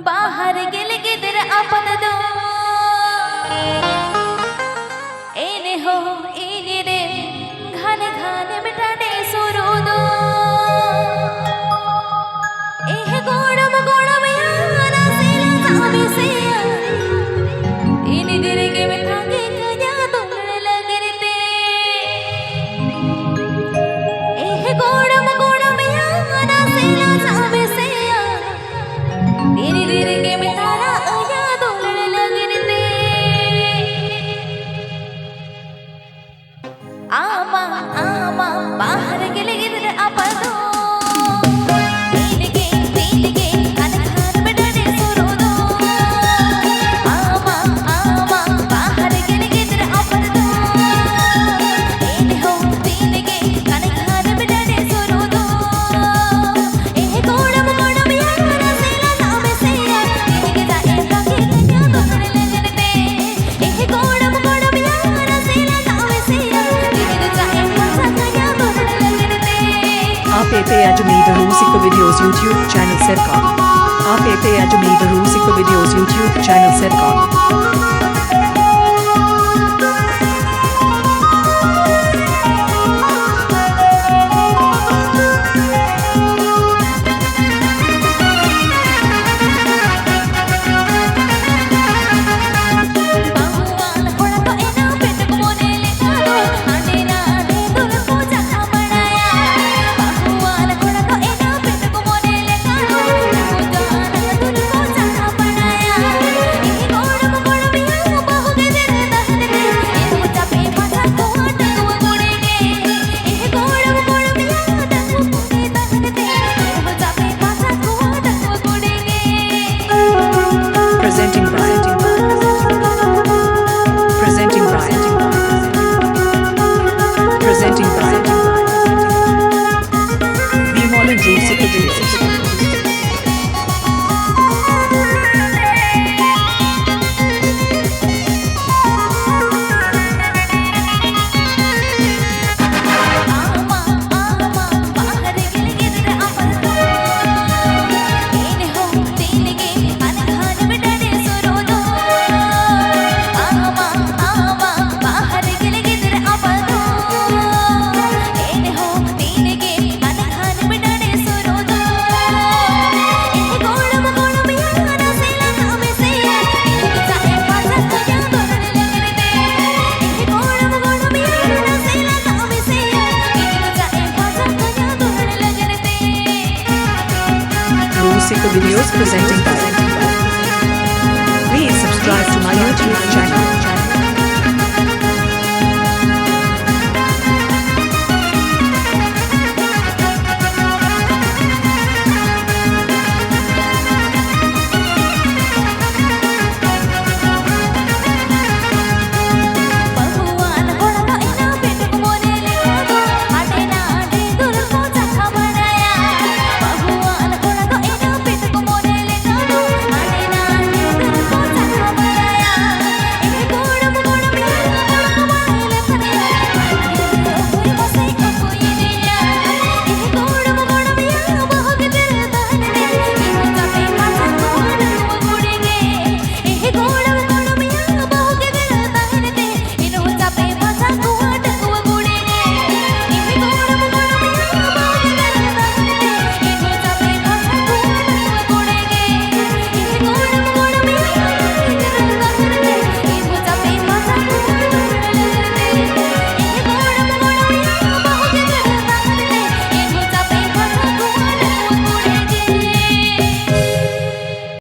बाहर गेले गिदर आपन दो एने हो एने रे घाने घाने मिटाडे सुरू दो एह गोड़म गोड़म याना सेला सामे सेया एने दिरे के में थांगे कया तुमने लगरते एह गोड़म गोड़म याना सेला सामे सेया धीरे धीरे के में तारा आया दोलने लगने आमा आमा बाहर गेले गिदर आपदो तीन के खान खान बेडने सुरू दो आमा आमा बाहर गेले गिदर आपदो एने हो तीन के खान खान बेडने सुरू दो एह गोड़म गोड़म याना सेला सामे सेया एने के जाए काके कन्या दोलने लगने एह गोड़म गोड़म याना सेला सामे सेया एने के जाए पासा कन्या दोलने लगने आप Ajmer the Rusika Videos YouTube channel Serkan. आप Ajmer the Rusika Videos YouTube channel Serkan. बाहुवान कोड़ा तो एना पेट को मोने लेखा दो आने राने दुल को जखा बनाया बाहुवान कोड़ा तो एना पेट को मोने लेखा दो जाना दुल को जखा बनाया एह गोड़म गोड़म याना बहु के दिन दहन के एह मुझा पे पासा को आटे को गुड़ेगे एह गोड़म गोड़म याना दहु पुने दहन के एह मुझा पे पासा को आटे को गुड़ेगे Presenting Brian. Bimol and Rusika Videos. आमा आमा बाहर गेले गिदर आपदो एने हो तीन के खान खान बेडने सुरू दो आमा आमा बाहर गेले गिदर आपदो एने हो तीन के खान खान बेडने सुरू दो एह गोड़म गोड़म याना सेला सामे सेया एने के जाए पासा कया दोलने लगने एह गोड़म गोड़म याना सेला सामे सेया एने के जाए पासा कया दोलने लगने Rusika Videos presenting. Please subscribe to my YouTube channel.